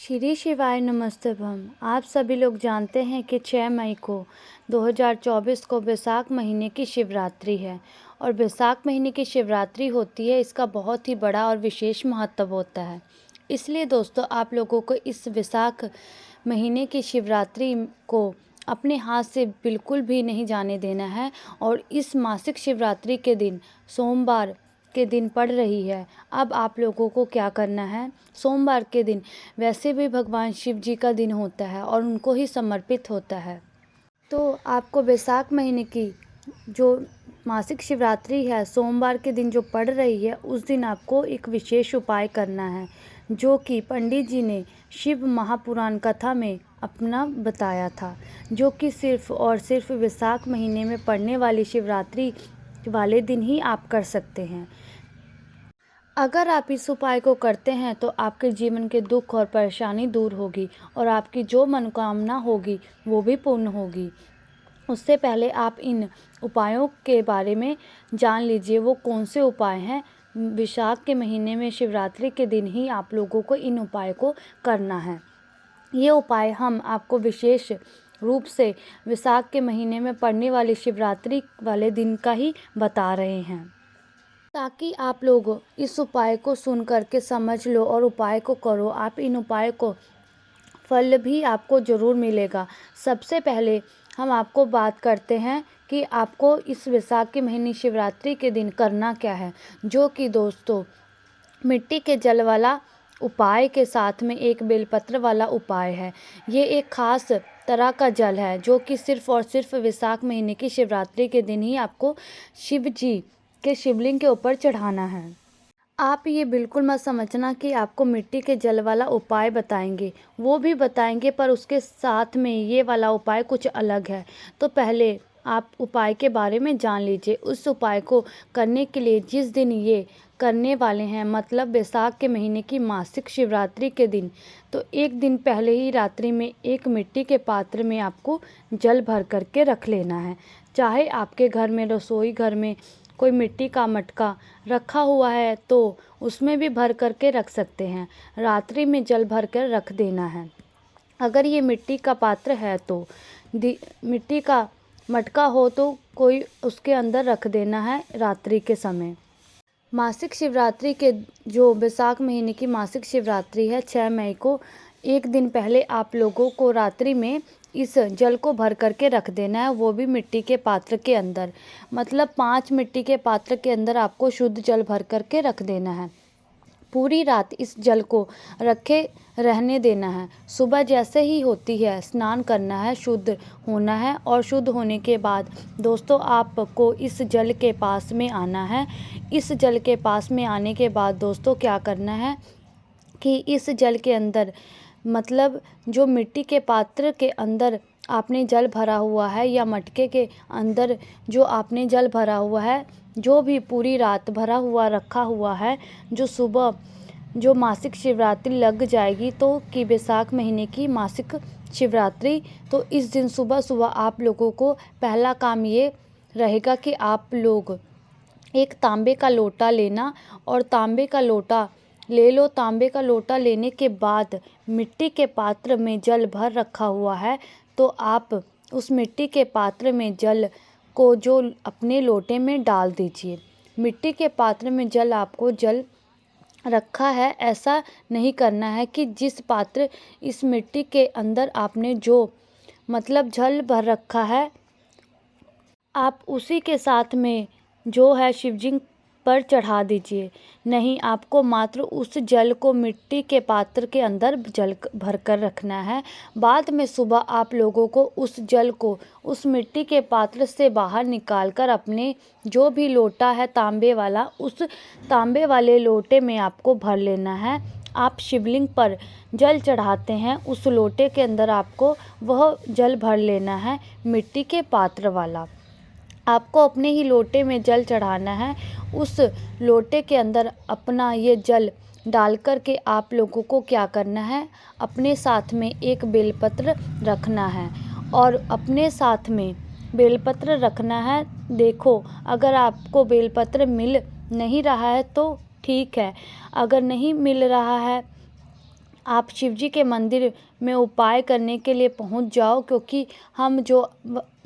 श्री शिवाय नमस्तभम। आप सभी लोग जानते हैं कि 6 मई को 2024 को बैसाख महीने की शिवरात्रि है और बैसाख महीने की शिवरात्रि होती है, इसका बहुत ही बड़ा और विशेष महत्व होता है। इसलिए दोस्तों, आप लोगों को इस बैसाख महीने की शिवरात्रि को अपने हाथ से बिल्कुल भी नहीं जाने देना है। और इस मासिक शिवरात्रि के दिन सोमवार के दिन पड़ रही है। अब आप लोगों को क्या करना है, सोमवार के दिन वैसे भी भगवान शिव जी का दिन होता है और उनको ही समर्पित होता है। तो आपको बैसाख महीने की जो मासिक शिवरात्रि है, सोमवार के दिन जो पड़ रही है, उस दिन आपको एक विशेष उपाय करना है, जो कि पंडित जी ने शिव महापुराण कथा में अपना बताया था, जो कि सिर्फ और सिर्फ बैसाख महीने में पड़ने वाली शिवरात्रि वाले दिन ही आप कर सकते हैं। अगर आप इस उपाय को करते हैं तो आपके जीवन के दुख और परेशानी दूर होगी और आपकी जो मनोकामना होगी वो भी पूर्ण होगी। उससे पहले आप इन उपायों के बारे में जान लीजिए, वो कौन से उपाय हैं। वैशाख के महीने में शिवरात्रि के दिन ही आप लोगों को इन उपाय को करना है। ये उपाय हम आपको विशेष रूप से वैशाख के महीने में पड़ने वाली शिवरात्रि वाले दिन का ही बता रहे हैं, ताकि आप लोग इस उपाय को सुन करके समझ लो और उपाय को करो। आप इन उपाय को फल भी आपको ज़रूर मिलेगा। सबसे पहले हम आपको बात करते हैं कि आपको इस वैशाख के महीने शिवरात्रि के दिन करना क्या है, जो कि दोस्तों मिट्टी के जल वाला उपाय के साथ में एक बेलपत्र वाला उपाय है। ये एक खास तरह का जल है, जो कि सिर्फ और सिर्फ वैशाख महीने की शिवरात्रि के दिन ही आपको शिव जी के शिवलिंग के ऊपर चढ़ाना है। आप ये बिल्कुल मत समझना कि आपको मिट्टी के जल वाला उपाय बताएंगे, वो भी बताएंगे, पर उसके साथ में ये वाला उपाय कुछ अलग है। तो पहले आप उपाय के बारे में जान लीजिए। उस उपाय को करने के लिए जिस दिन ये करने वाले हैं, मतलब बैसाख के महीने की मासिक शिवरात्रि के दिन, तो एक दिन पहले ही रात्रि में एक मिट्टी के पात्र में आपको जल भर करके रख लेना है। चाहे आपके घर में, रसोई घर में कोई मिट्टी का मटका रखा हुआ है तो उसमें भी भर करके रख सकते हैं। रात्रि में जल भर कर रख देना है। अगर ये मिट्टी का पात्र है तो मिट्टी का मटका हो तो कोई उसके अंदर रख देना है रात्रि के समय। मासिक शिवरात्रि के जो बैसाख महीने की मासिक शिवरात्रि है 6 मई को, एक दिन पहले आप लोगों को रात्रि में इस जल को भर करके रख देना है, वो भी मिट्टी के पात्र के अंदर। मतलब 5 मिट्टी के पात्र के अंदर आपको शुद्ध जल भर करके रख देना है। पूरी रात इस जल को रखे रहने देना है। सुबह जैसे ही होती है स्नान करना है, शुद्ध होना है, और शुद्ध होने के बाद दोस्तों आपको इस जल के पास में आना है। इस जल के पास में आने के बाद दोस्तों क्या करना है कि इस जल के अंदर, मतलब जो मिट्टी के पात्र के अंदर आपने जल भरा हुआ है या मटके के अंदर जो आपने जल भरा हुआ है, जो भी पूरी रात भरा हुआ रखा हुआ है, जो सुबह जो मासिक शिवरात्रि लग जाएगी तो कि बैसाख महीने की मासिक शिवरात्रि, तो इस दिन सुबह सुबह आप लोगों को पहला काम ये रहेगा कि आप लोग एक तांबे का लोटा लेना और तांबे का लोटा ले लो। तांबे का लोटा लेने के बाद मिट्टी के पात्र में जल भर रखा हुआ है, तो आप उस मिट्टी के पात्र में जल को जो अपने लोटे में डाल दीजिए। मिट्टी के पात्र में जल आपको जल रखा है, ऐसा नहीं करना है कि जिस पात्र इस मिट्टी के अंदर आपने जो मतलब जल भर रखा है, आप उसी के साथ में जो है शिवजी पर चढ़ा दीजिए। नहीं, आपको मात्र उस जल को मिट्टी के पात्र के अंदर जल भर कर रखना है। बाद में सुबह आप लोगों को उस जल को उस मिट्टी के पात्र से बाहर निकाल कर अपने जो भी लोटा है तांबे वाला, उस तांबे वाले लोटे में आपको भर लेना है। आप शिवलिंग पर जल चढ़ाते हैं, उस लोटे के अंदर आपको वह जल भर लेना है, मिट्टी के पात्र वाला। आपको अपने ही लोटे में जल चढ़ाना है। उस लोटे के अंदर अपना ये जल डाल कर के आप लोगों को क्या करना है, अपने साथ में एक बेलपत्र रखना है और अपने साथ में बेलपत्र रखना है। देखो, अगर आपको बेलपत्र मिल नहीं रहा है तो ठीक है, अगर नहीं मिल रहा है आप शिव जी के मंदिर में उपाय करने के लिए पहुंच जाओ, क्योंकि हम जो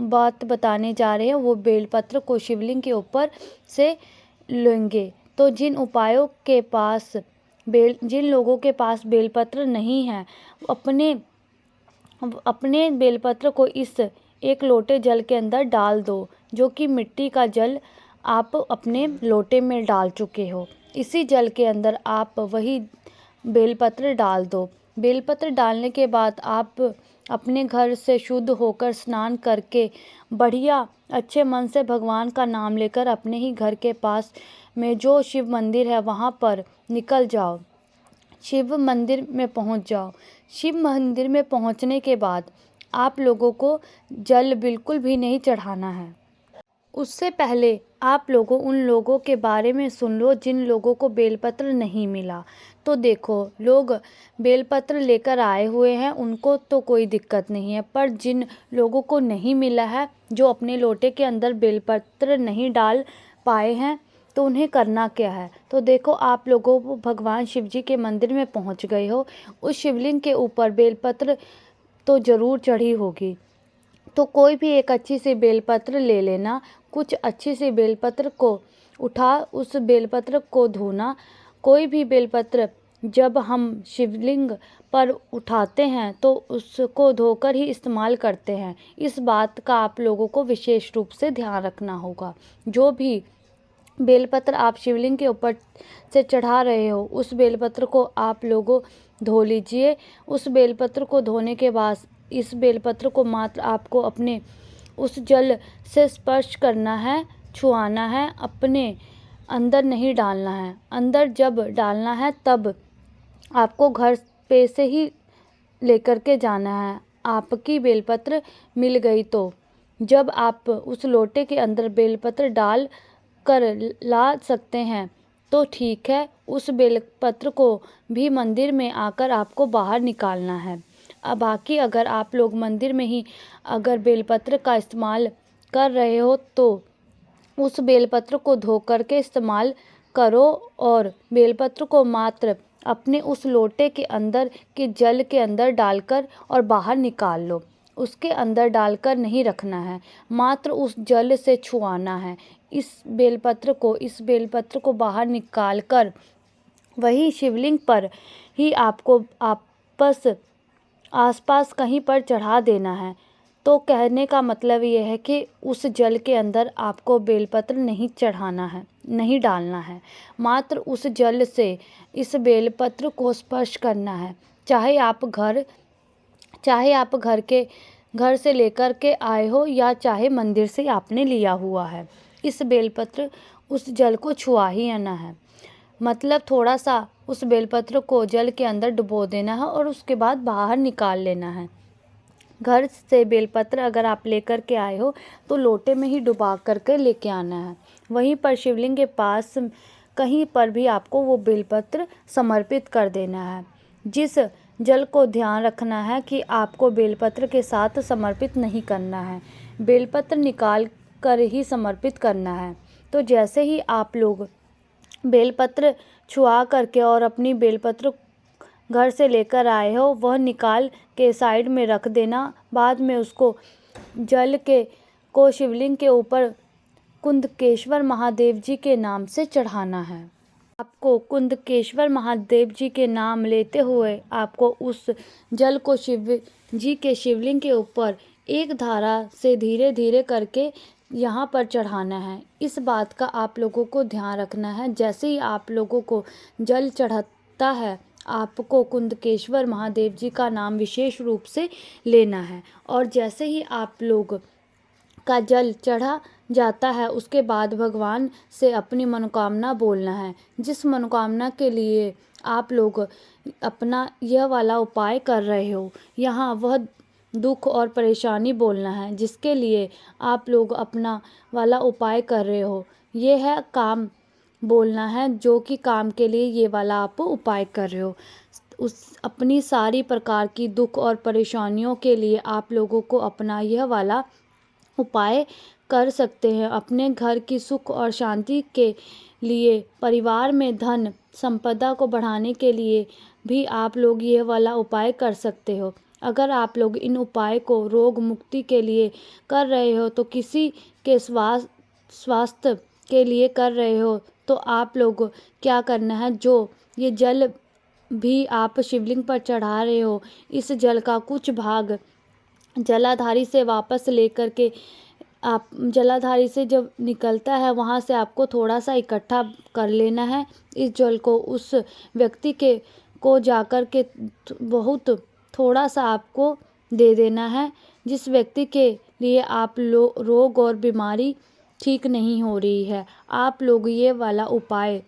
बात बताने जा रहे हैं वो बेलपत्र को शिवलिंग के ऊपर से लेंगे। तो जिन लोगों के पास बेलपत्र नहीं है, अपने बेलपत्र को इस एक लोटे जल के अंदर डाल दो, जो कि मिट्टी का जल आप अपने लोटे में डाल चुके हो। इसी जल के अंदर आप वही बेलपत्र डाल दो। बेलपत्र डालने के बाद आप अपने घर से शुद्ध होकर स्नान करके बढ़िया अच्छे मन से भगवान का नाम लेकर अपने ही घर के पास में जो शिव मंदिर है वहाँ पर निकल जाओ, शिव मंदिर में पहुँच जाओ। शिव मंदिर में पहुँचने के बाद आप लोगों को जल बिल्कुल भी नहीं चढ़ाना है। उससे पहले आप लोगों उन लोगों के बारे में सुन लो जिन लोगों को बेलपत्र नहीं मिला। तो देखो, लोग बेलपत्र लेकर आए हुए हैं, उनको तो कोई दिक्कत नहीं है, पर जिन लोगों को नहीं मिला है, जो अपने लोटे के अंदर बेलपत्र नहीं डाल पाए हैं, तो उन्हें करना क्या है। तो देखो, आप लोगों को भगवान शिव जी के मंदिर में पहुंच गए हो, उस शिवलिंग के ऊपर बेलपत्र तो ज़रूर चढ़ी होगी। तो कोई भी एक अच्छी सी बेलपत्र ले लेना, कुछ अच्छी सी बेलपत्र को उठा उस बेलपत्र को धोना। कोई भी बेलपत्र जब हम शिवलिंग पर उठाते हैं तो उसको धोकर ही इस्तेमाल करते हैं। इस बात का आप लोगों को विशेष रूप से ध्यान रखना होगा। जो भी बेलपत्र आप शिवलिंग के ऊपर से चढ़ा रहे हो, उस बेलपत्र को आप लोगों धो लीजिए। उस बेलपत्र को धोने के बाद इस बेलपत्र को मात्र आपको अपने उस जल से स्पर्श करना है, छुआना है, अपने अंदर नहीं डालना है। अंदर जब डालना है तब आपको घर पे से ही लेकर के जाना है। आपकी बेलपत्र मिल गई तो जब आप उस लोटे के अंदर बेलपत्र डाल कर ला सकते हैं तो ठीक है। उस बेलपत्र को भी मंदिर में आकर आपको बाहर निकालना है। अब बाकी अगर आप लोग मंदिर में ही अगर बेलपत्र का इस्तेमाल कर रहे हो तो उस बेलपत्र को धो करके इस्तेमाल करो और बेलपत्र को मात्र अपने उस लोटे के अंदर के जल के अंदर डालकर और बाहर निकाल लो। उसके अंदर डालकर नहीं रखना है, मात्र उस जल से छुआना है। इस बेलपत्र को बाहर निकाल कर वही शिवलिंग पर ही आपको आसपास कहीं पर चढ़ा देना है। तो कहने का मतलब ये है कि उस जल के अंदर आपको बेलपत्र नहीं चढ़ाना है, नहीं डालना है, मात्र उस जल से इस बेलपत्र को स्पर्श करना है। चाहे आप घर से लेकर के आए हो या चाहे मंदिर से आपने लिया हुआ है, इस बेलपत्र उस जल को छुआ ही आना है। मतलब थोड़ा सा उस बेलपत्र को जल के अंदर डुबो देना है और उसके बाद बाहर निकाल लेना है। घर से बेलपत्र अगर आप लेकर के आए हो तो लोटे में ही डुबा करके लेके आना है। वहीं पर शिवलिंग के पास कहीं पर भी आपको वो बेलपत्र समर्पित कर देना है। जिस जल को ध्यान रखना है कि आपको बेलपत्र के साथ समर्पित नहीं करना है, बेलपत्र निकाल कर ही समर्पित करना है। तो जैसे ही आप लोग बेलपत्र छुआ करके और अपनी बेलपत्र घर से लेकर आए हो, वह निकाल के साइड में रख देना। बाद में उसको जल को शिवलिंग के ऊपर कुंदकेश्वर महादेव जी के नाम से चढ़ाना है। आपको कुंदकेश्वर महादेव जी के नाम लेते हुए आपको उस जल को शिव जी के शिवलिंग के ऊपर एक धारा से धीरे धीरे करके यहाँ पर चढ़ाना है। इस बात का आप लोगों को ध्यान रखना है। जैसे ही आप लोगों को जल चढ़ता है, आपको कुंदकेश्वर महादेव जी का नाम विशेष रूप से लेना है और जैसे ही आप लोग का जल चढ़ा जाता है उसके बाद भगवान से अपनी मनोकामना बोलना है। जिस मनोकामना के लिए आप लोग अपना यह वाला उपाय कर रहे हो, यहाँ वह दुख और परेशानी बोलना है जिसके लिए आप लोग अपना वाला उपाय कर रहे हो। ये है काम बोलना है, जो कि काम के लिए ये वाला आप उपाय कर रहे हो। उस अपनी सारी प्रकार की दुख और परेशानियों के लिए आप लोगों को अपना यह वाला उपाय कर सकते हैं। अपने घर की सुख और शांति के लिए, परिवार में धन संपदा को बढ़ाने के लिए भी आप लोग ये वाला उपाय कर सकते हो। अगर आप लोग इन उपाय को रोग मुक्ति के लिए कर रहे हो तो किसी के स्वास्थ्य के लिए कर रहे हो तो आप लोग क्या करना है, जो ये जल भी आप शिवलिंग पर चढ़ा रहे हो, इस जल का कुछ भाग जलाधारी से वापस लेकर के आप जलाधारी से जब निकलता है वहाँ से आपको थोड़ा सा इकट्ठा कर लेना है। इस जल को उस व्यक्ति के को जाकर के बहुत थोड़ा सा आपको दे देना है जिस व्यक्ति के लिए आप रोग और बीमारी ठीक नहीं हो रही है। आप लोग ये वाला उपाय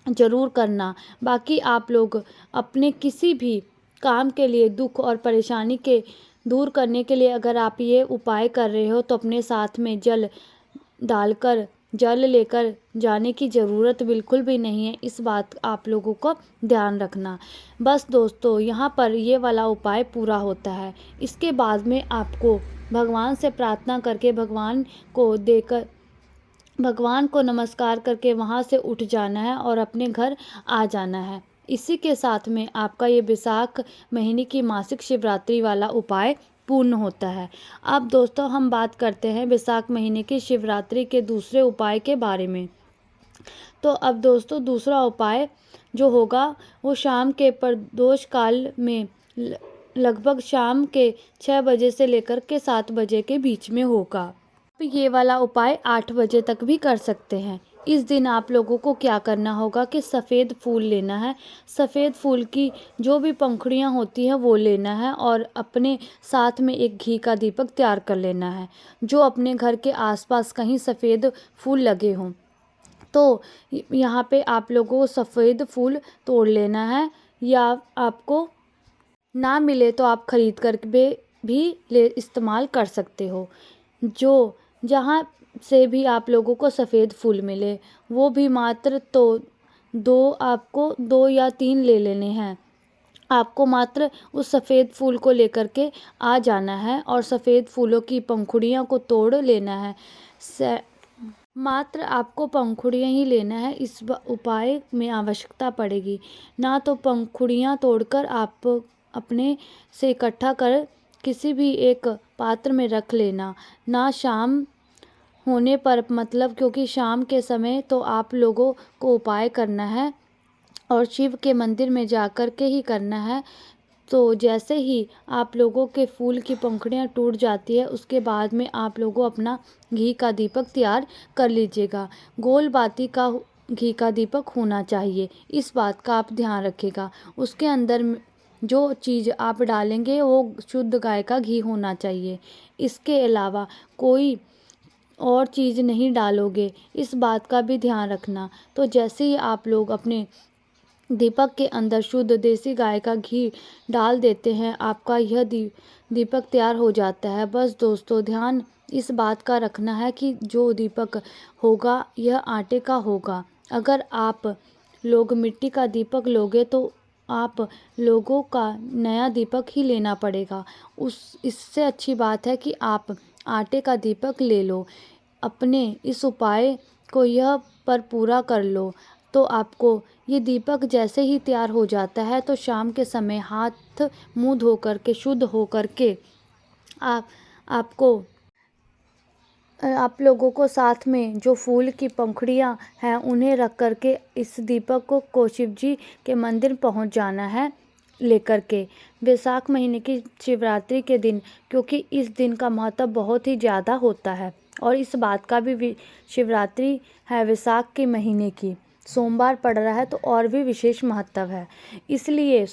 ज़रूर करना। बाकी आप लोग अपने किसी भी काम के लिए, दुख और परेशानी के दूर करने के लिए अगर आप ये उपाय कर रहे हो तो अपने साथ में जल लेकर जाने की ज़रूरत बिल्कुल भी नहीं है। इस बात आप लोगों को ध्यान रखना। बस दोस्तों, यहाँ पर ये वाला उपाय पूरा होता है। इसके बाद में आपको भगवान से प्रार्थना करके भगवान को नमस्कार करके वहाँ से उठ जाना है और अपने घर आ जाना है। इसी के साथ में आपका ये वैशाख महीने की मासिक शिवरात्रि वाला उपाय पूर्ण होता है। अब दोस्तों हम बात करते हैं वैशाख महीने की शिवरात्रि के दूसरे उपाय के बारे में। तो अब दोस्तों दूसरा उपाय जो होगा वो शाम के प्रदोष काल में लगभग शाम के 6 बजे से लेकर के 7 बजे के बीच में होगा। ये वाला उपाय 8 बजे तक भी कर सकते हैं। इस दिन आप लोगों को क्या करना होगा कि सफ़ेद फूल लेना है। सफ़ेद फूल की जो भी पंखुड़ियाँ होती हैं वो लेना है और अपने साथ में एक घी का दीपक तैयार कर लेना है। जो अपने घर के आसपास कहीं सफ़ेद फूल लगे हों तो यहाँ पे आप लोगों को सफ़ेद फूल तोड़ लेना है, या आपको ना मिले तो आप खरीद कर भी इस्तेमाल कर सकते हो। जहाँ से भी आप लोगों को सफ़ेद फूल मिले वो भी मात्र तो आपको 2 या 3 ले लेने हैं। आपको मात्र उस सफ़ेद फूल को लेकर के आ जाना है और सफ़ेद फूलों की पंखुड़ियों को तोड़ लेना है। मात्र आपको पंखुड़ियाँ ही लेना है। इस उपाय में आवश्यकता पड़ेगी ना तो पंखुड़ियाँ तोड़कर आप अपने से इकट्ठा कर किसी भी एक पात्र में रख लेना, ना शाम होने पर, मतलब क्योंकि शाम के समय तो आप लोगों को उपाय करना है और शिव के मंदिर में जाकर के ही करना है। तो जैसे ही आप लोगों के फूल की पंखुड़ियाँ टूट जाती है उसके बाद में आप लोगों अपना घी का दीपक तैयार कर लीजिएगा। गोल बाती का घी का दीपक होना चाहिए, इस बात का आप ध्यान रखिएगा। उसके अंदर जो चीज़ आप डालेंगे वो शुद्ध गाय का घी होना चाहिए। इसके अलावा कोई और चीज़ नहीं डालोगे, इस बात का भी ध्यान रखना। तो जैसे ही आप लोग अपने दीपक के अंदर शुद्ध देसी गाय का घी डाल देते हैं आपका यह दीपक तैयार हो जाता है। बस दोस्तों ध्यान इस बात का रखना है कि जो दीपक होगा यह आटे का होगा। अगर आप लोग मिट्टी का दीपक लोगे तो आप लोगों का नया दीपक ही लेना पड़ेगा। इससे अच्छी बात है कि आप आटे का दीपक ले लो। अपने इस उपाय को यह पर पूरा कर लो तो आपको ये दीपक जैसे ही तैयार हो जाता है तो शाम के समय हाथ मुंह धो कर के शुद्ध हो कर के आप लोगों को साथ में जो फूल की पंखुड़ियाँ हैं उन्हें रख कर के इस दीपक को शिव जी के मंदिर पहुंच जाना है लेकर के वैशाख महीने की शिवरात्रि के दिन, क्योंकि इस दिन का महत्व बहुत ही ज़्यादा होता है और इस बात का भी शिवरात्रि है वैशाख के महीने की, सोमवार पड़ रहा है तो और भी विशेष महत्व है। इसलिए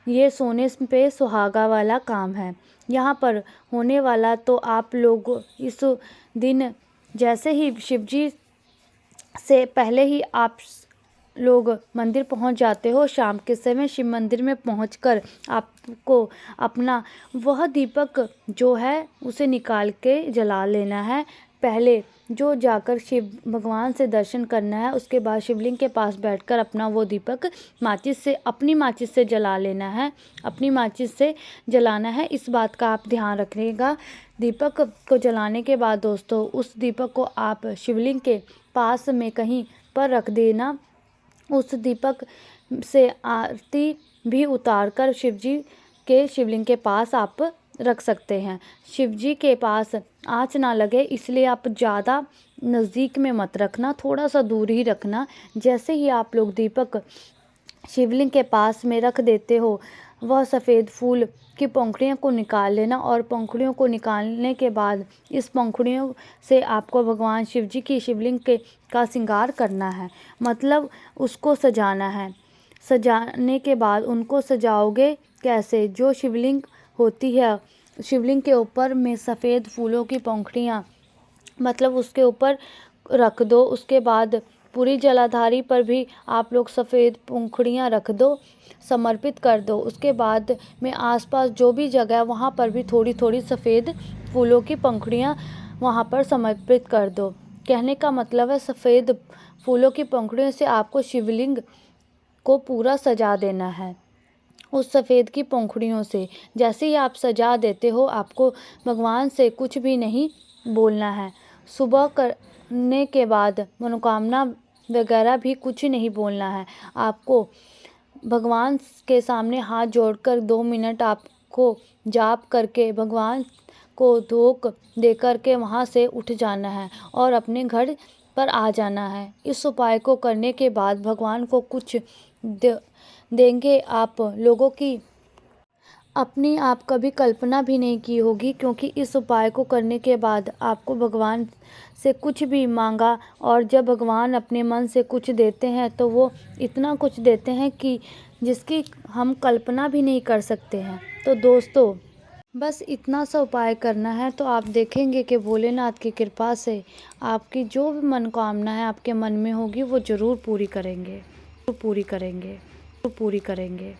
ये सोने पे सुहागा वाला काम है यहाँ पर होने वाला। तो आप लोग इस दिन जैसे ही शिवजी से पहले ही आप लोग मंदिर पहुंच जाते हो, शाम के समय शिव मंदिर में पहुंचकर आपको अपना वह दीपक जो है उसे निकाल के जला लेना है। पहले जो जाकर शिव भगवान से दर्शन करना है, उसके बाद शिवलिंग के पास बैठकर अपना वो दीपक अपनी माचिस से जला लेना है, अपनी माचिस से जलाना है। इस बात का आप ध्यान रखिएगा। दीपक को जलाने के बाद दोस्तों उस दीपक को आप शिवलिंग के पास में कहीं पर रख देना। उस दीपक से आरती भी उतार कर शिवलिंग के पास आप रख सकते हैं। शिव जी के पास आँच ना लगे इसलिए आप ज़्यादा नज़दीक में मत रखना, थोड़ा सा दूर ही रखना। जैसे ही आप लोग दीपक शिवलिंग के पास में रख देते हो, वह सफ़ेद फूल की पंखुड़ियों को निकाल लेना और पंखुड़ियों को निकालने के बाद इस पंखुड़ियों से आपको भगवान शिव जी की शिवलिंग का श्रृंगार करना है, मतलब उसको सजाना है। सजाने के बाद उनको सजाओगे कैसे? जो शिवलिंग होती है, शिवलिंग के ऊपर में सफ़ेद फूलों की पंखुड़ियाँ मतलब उसके ऊपर रख दो। उसके बाद पूरी जलाधारी पर भी आप लोग सफ़ेद पंखुड़ियाँ रख दो, समर्पित कर दो। उसके बाद में आसपास जो भी जगह है वहाँ पर भी थोड़ी थोड़ी सफ़ेद फूलों की पंखुड़ियाँ वहाँ पर समर्पित कर दो। कहने का मतलब है सफ़ेद फूलों की पंखुड़ियों से आपको शिवलिंग को पूरा सजा देना है। उस सफ़ेद की पंखुड़ियों से जैसे ही आप सजा देते हो, आपको भगवान से कुछ भी नहीं बोलना है। सुबह करने के बाद मनोकामना वगैरह भी कुछ नहीं बोलना है। आपको भगवान के सामने हाथ जोड़कर 2 मिनट आपको जाप करके भगवान को धूप दे कर के वहाँ से उठ जाना है और अपने घर पर आ जाना है। इस उपाय को करने के बाद भगवान को कुछ देंगे आप लोगों की अपनी आप कभी कल्पना भी नहीं की होगी, क्योंकि इस उपाय को करने के बाद आपको भगवान से कुछ भी मांगा और जब भगवान अपने मन से कुछ देते हैं तो वो इतना कुछ देते हैं कि जिसकी हम कल्पना भी नहीं कर सकते हैं। तो दोस्तों, बस इतना सा उपाय करना है तो आप देखेंगे कि भोलेनाथ की कृपा से आपकी जो भी मनोकामना है आपके मन में होगी वो ज़रूर पूरी करेंगे, पूरी करेंगे, पूरी करेंगे।